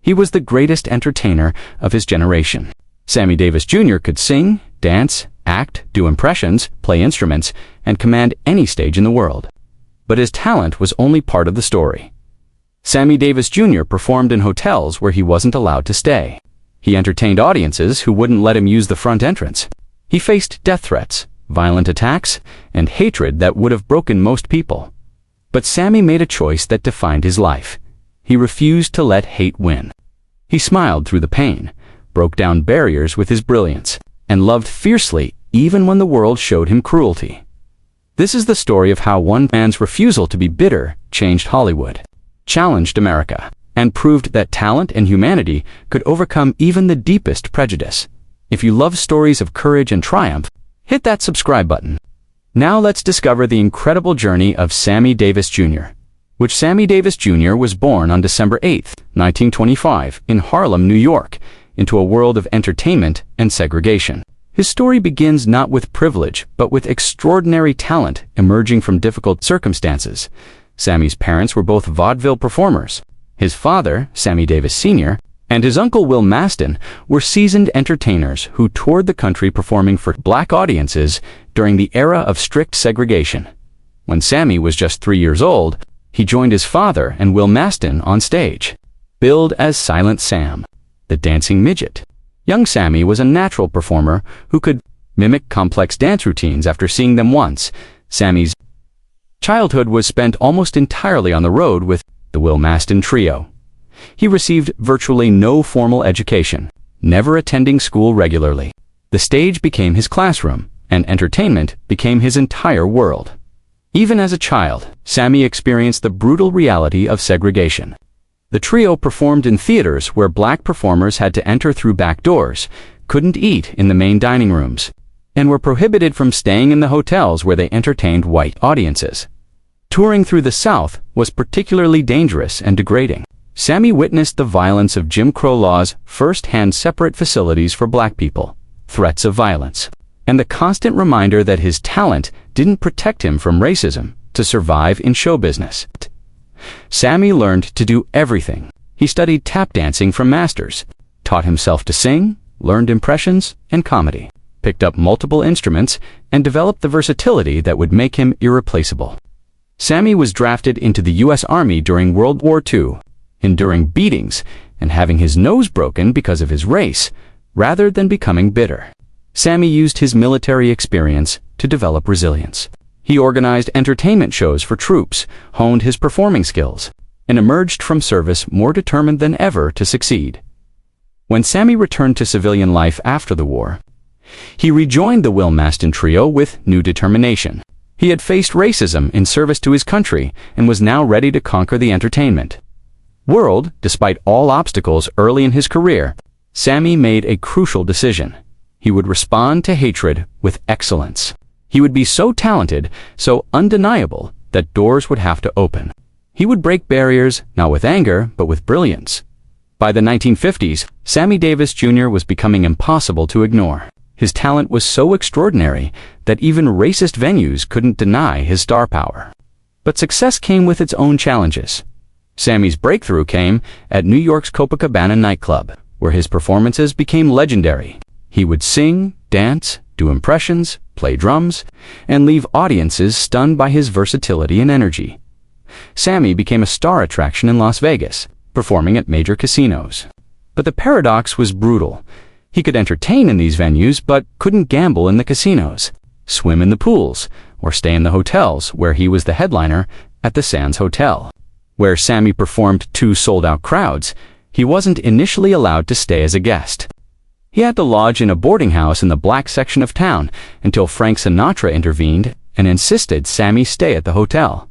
He was the greatest entertainer of his generation. Sammy Davis Jr. could sing, dance, act, do impressions, play instruments, and command any stage in the world. But his talent was only part of the story. Sammy Davis Jr. performed in hotels where he wasn't allowed to stay. He entertained audiences who wouldn't let him use the front entrance. He faced death threats, violent attacks, and hatred that would have broken most people. But Sammy made a choice that defined his life. He refused to let hate win. He smiled through the pain, broke down barriers with his brilliance, and loved fiercely even when the world showed him cruelty. This is the story of how one man's refusal to be bitter changed Hollywood, challenged America, and proved that talent and humanity could overcome even the deepest prejudice. If you love stories of courage and triumph, hit that subscribe button. Now let's discover the incredible journey of Sammy Davis Jr., which Sammy Davis Jr. was born on December 8, 1925, in Harlem, New York, into a world of entertainment and segregation. His story begins not with privilege, but with extraordinary talent emerging from difficult circumstances. Sammy's parents were both vaudeville performers. His father, Sammy Davis Sr., and his uncle Will Maston were seasoned entertainers who toured the country performing for black audiences during the era of strict segregation. When Sammy was just 3 years old, he joined his father and Will Maston on stage, billed as Silent Sam, the dancing midget. Young Sammy was a natural performer who could mimic complex dance routines after seeing them once. Sammy's childhood was spent almost entirely on the road with the Will Maston Trio. He received virtually no formal education, never attending school regularly. The stage became his classroom, and entertainment became his entire world. Even as a child, Sammy experienced the brutal reality of segregation. The trio performed in theaters where black performers had to enter through back doors, couldn't eat in the main dining rooms, and were prohibited from staying in the hotels where they entertained white audiences. Touring through the South was particularly dangerous and degrading. Sammy witnessed the violence of Jim Crow laws first-hand, separate facilities for black people, threats of violence, and the constant reminder that his talent didn't protect him from racism to survive in show business. Sammy learned to do everything. He studied tap dancing from masters, taught himself to sing, learned impressions and comedy, picked up multiple instruments, and developed the versatility that would make him irreplaceable. Sammy was drafted into the U.S. Army during World War II, enduring beatings and having his nose broken because of his race, rather than becoming bitter. Sammy used his military experience to develop resilience. He organized entertainment shows for troops, honed his performing skills, and emerged from service more determined than ever to succeed. When Sammy returned to civilian life after the war, he rejoined the Will Maston Trio with new determination. He had faced racism in service to his country and was now ready to conquer the entertainment world. Despite all obstacles early in his career, Sammy made a crucial decision. He would respond to hatred with excellence. He would be so talented, so undeniable, that doors would have to open. He would break barriers, not with anger, but with brilliance. By the 1950s, Sammy Davis Jr. was becoming impossible to ignore. His talent was so extraordinary that even racist venues couldn't deny his star power. But success came with its own challenges. Sammy's breakthrough came at New York's Copacabana nightclub, where his performances became legendary. He would sing, dance, do impressions, play drums, and leave audiences stunned by his versatility and energy. Sammy became a star attraction in Las Vegas, performing at major casinos. But the paradox was brutal. He could entertain in these venues, but couldn't gamble in the casinos, swim in the pools, or stay in the hotels where he was the headliner at the Sands Hotel. Where Sammy performed to sold-out crowds, he wasn't initially allowed to stay as a guest. He had to lodge in a boarding house in the black section of town until Frank Sinatra intervened and insisted Sammy stay at the hotel.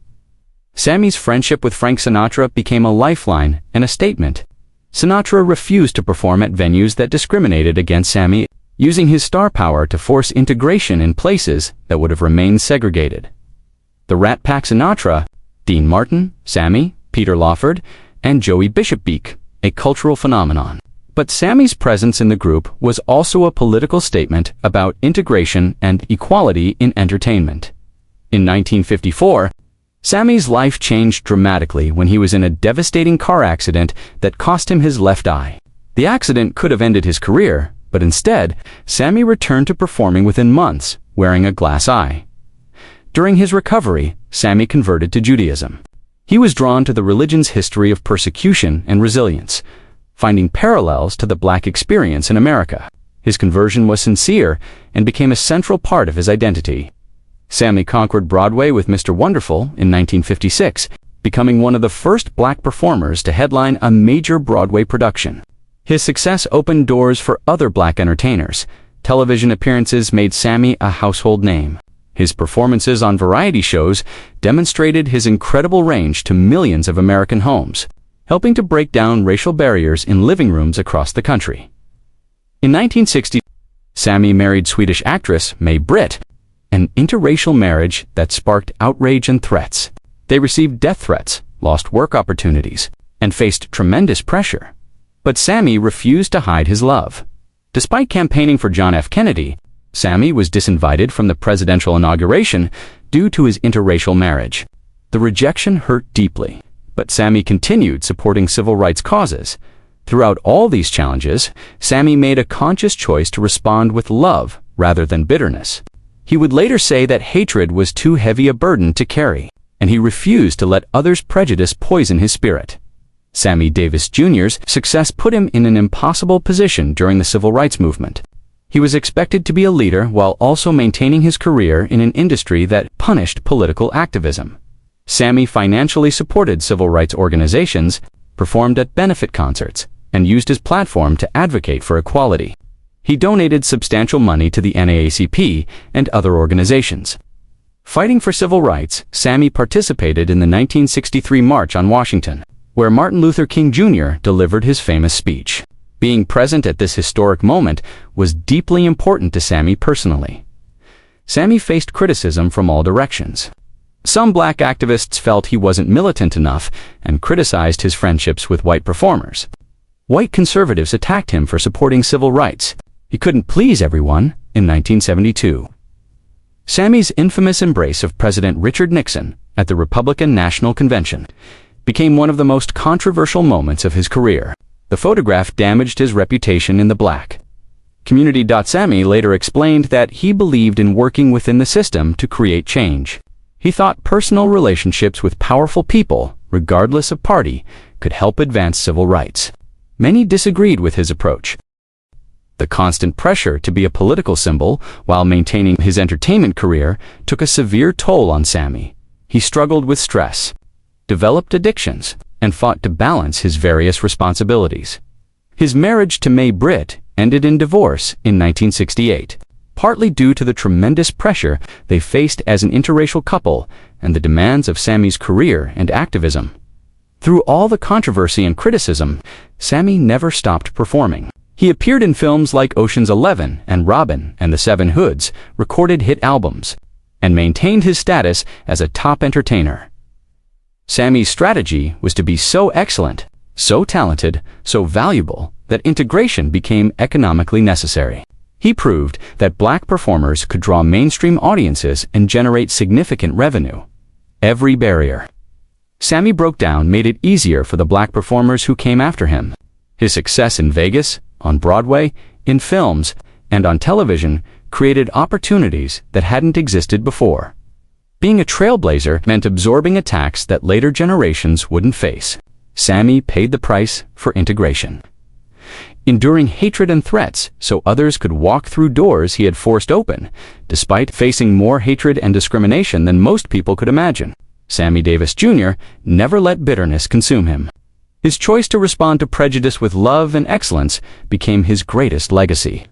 Sammy's friendship with Frank Sinatra became a lifeline and a statement. Sinatra refused to perform at venues that discriminated against Sammy, using his star power to force integration in places that would have remained segregated. The Rat Pack Sinatra, Dean Martin, Sammy, Peter Lawford, and Joey Bishop-Beek, a cultural phenomenon. But Sammy's presence in the group was also a political statement about integration and equality in entertainment. In 1954, Sammy's life changed dramatically when he was in a devastating car accident that cost him his left eye. The accident could have ended his career, but instead, Sammy returned to performing within months, wearing a glass eye. During his recovery, Sammy converted to Judaism. He was drawn to the religion's history of persecution and resilience, finding parallels to the Black experience in America. His conversion was sincere and became a central part of his identity. Sammy conquered Broadway with Mr. Wonderful in 1956, becoming one of the first Black performers to headline a major Broadway production. His success opened doors for other Black entertainers. Television appearances made Sammy a household name. His performances on variety shows demonstrated his incredible range to millions of American homes, helping to break down racial barriers in living rooms across the country. In 1960, Sammy married Swedish actress May Britt, an interracial marriage that sparked outrage and threats. They received death threats, lost work opportunities, and faced tremendous pressure. But Sammy refused to hide his love. Despite campaigning for John F. Kennedy, Sammy was disinvited from the presidential inauguration due to his interracial marriage. The rejection hurt deeply, but Sammy continued supporting civil rights causes. Throughout all these challenges, Sammy made a conscious choice to respond with love rather than bitterness. He would later say that hatred was too heavy a burden to carry, and he refused to let others' prejudice poison his spirit. Sammy Davis Jr.'s success put him in an impossible position during the civil rights movement. He was expected to be a leader while also maintaining his career in an industry that punished political activism. Sammy financially supported civil rights organizations, performed at benefit concerts, and used his platform to advocate for equality. He donated substantial money to the NAACP and other organizations. Fighting for civil rights, Sammy participated in the 1963 March on Washington, where Martin Luther King Jr. delivered his famous speech. Being present at this historic moment was deeply important to Sammy personally. Sammy faced criticism from all directions. Some Black activists felt he wasn't militant enough and criticized his friendships with white performers. White conservatives attacked him for supporting civil rights. He couldn't please everyone in 1972. Sammy's infamous embrace of President Richard Nixon at the Republican National Convention became one of the most controversial moments of his career. The photograph damaged his reputation in the Black community. Sammy later explained that he believed in working within the system to create change. He thought personal relationships with powerful people, regardless of party, could help advance civil rights. Many disagreed with his approach. The constant pressure to be a political symbol while maintaining his entertainment career took a severe toll on Sammy. He struggled with stress, developed addictions, and fought to balance his various responsibilities. His marriage to May Britt ended in divorce in 1968, partly due to the tremendous pressure they faced as an interracial couple and the demands of Sammy's career and activism. Through all the controversy and criticism, Sammy never stopped performing. He appeared in films like Ocean's 11 and Robin and the Seven Hoods, recorded hit albums, and maintained his status as a top entertainer. Sammy's strategy was to be so excellent, so talented, so valuable, that integration became economically necessary. He proved that Black performers could draw mainstream audiences and generate significant revenue. Every barrier Sammy broke down made it easier for the Black performers who came after him. His success in Vegas, on Broadway, in films, and on television created opportunities that hadn't existed before. Being a trailblazer meant absorbing attacks that later generations wouldn't face. Sammy paid the price for integration, enduring hatred and threats so others could walk through doors he had forced open, despite facing more hatred and discrimination than most people could imagine. Sammy Davis Jr. never let bitterness consume him. His choice to respond to prejudice with love and excellence became his greatest legacy.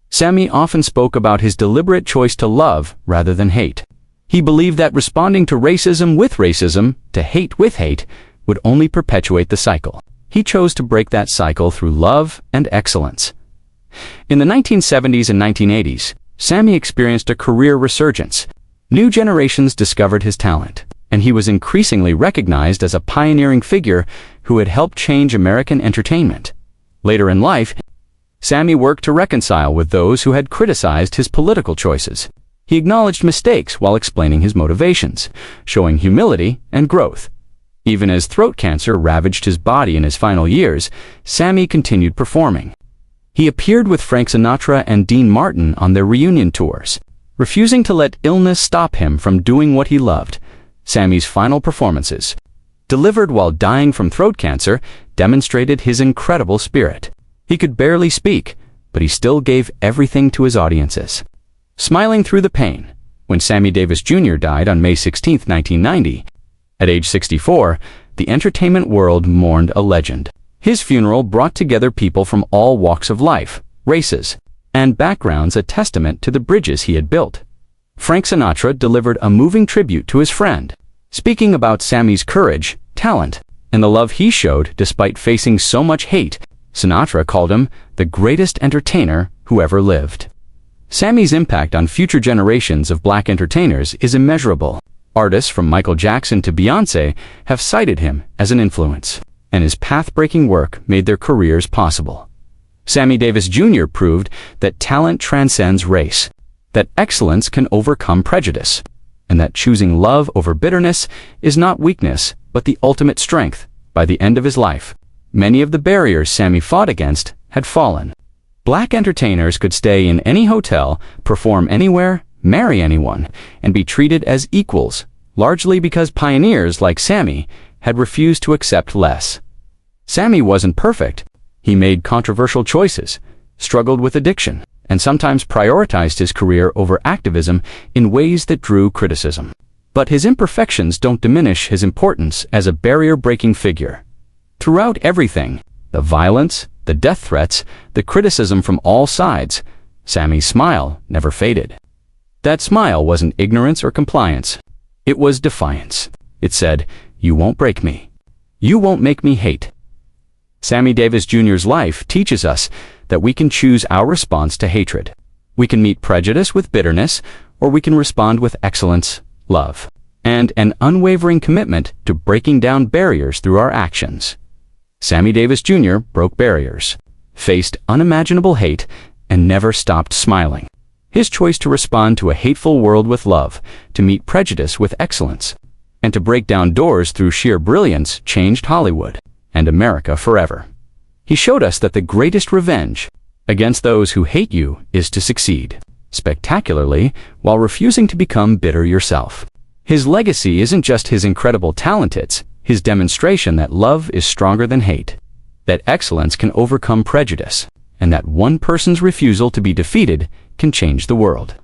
Sammy often spoke about his deliberate choice to love rather than hate. He believed that responding to racism with racism, to hate with hate, would only perpetuate the cycle. He chose to break that cycle through love and excellence. In the 1970s and 1980s, Sammy experienced a career resurgence. New generations discovered his talent, and he was increasingly recognized as a pioneering figure who had helped change American entertainment. Later in life, Sammy worked to reconcile with those who had criticized his political choices. He acknowledged mistakes while explaining his motivations, showing humility and growth. Even as throat cancer ravaged his body in his final years, Sammy continued performing. He appeared with Frank Sinatra and Dean Martin on their reunion tours, refusing to let illness stop him from doing what he loved. Sammy's final performances, delivered while dying from throat cancer, demonstrated his incredible spirit. He could barely speak, but he still gave everything to his audiences. Smiling through the pain, when Sammy Davis Jr. died on May 16, 1990, at age 64, the entertainment world mourned a legend. His funeral brought together people from all walks of life, races, and backgrounds, a testament to the bridges he had built. Frank Sinatra delivered a moving tribute to his friend, speaking about Sammy's courage, talent, and the love he showed despite facing so much hate. Sinatra called him the greatest entertainer who ever lived. Sammy's impact on future generations of black entertainers is immeasurable. Artists from Michael Jackson to Beyoncé have cited him as an influence, and his path-breaking work made their careers possible. Sammy Davis Jr. proved that talent transcends race, that excellence can overcome prejudice, and that choosing love over bitterness is not weakness, but the ultimate strength. By the end of his life, many of the barriers Sammy fought against had fallen. Black entertainers could stay in any hotel, perform anywhere, marry anyone, and be treated as equals, largely because pioneers like Sammy had refused to accept less. Sammy wasn't perfect. He made controversial choices, struggled with addiction, and sometimes prioritized his career over activism in ways that drew criticism. But his imperfections don't diminish his importance as a barrier-breaking figure. Throughout everything, the violence, the death threats, the criticism from all sides, Sammy's smile never faded. That smile wasn't ignorance or compliance. It was defiance. It said, "You won't break me. You won't make me hate." Sammy Davis Jr.'s life teaches us that we can choose our response to hatred. We can meet prejudice with bitterness, or we can respond with excellence, love, and an unwavering commitment to breaking down barriers through our actions. Sammy Davis Jr. broke barriers, faced unimaginable hate, and never stopped smiling. His choice to respond to a hateful world with love, to meet prejudice with excellence, and to break down doors through sheer brilliance changed Hollywood and America forever. He showed us that the greatest revenge against those who hate you is to succeed spectacularly while refusing to become bitter yourself. His legacy isn't just his incredible talent, it's his demonstration that love is stronger than hate, that excellence can overcome prejudice, and that one person's refusal to be defeated can change the world.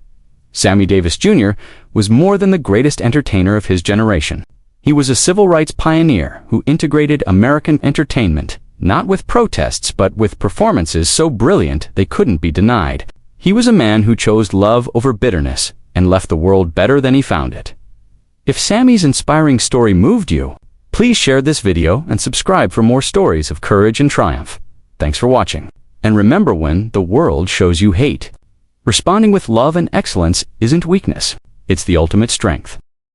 Sammy Davis Jr. was more than the greatest entertainer of his generation. He was a civil rights pioneer who integrated American entertainment, not with protests but with performances so brilliant they couldn't be denied. He was a man who chose love over bitterness and left the world better than he found it. If Sammy's inspiring story moved you, please share this video and subscribe for more stories of courage and triumph. Thanks for watching. And remember, when the world shows you hate, responding with love and excellence isn't weakness, it's the ultimate strength.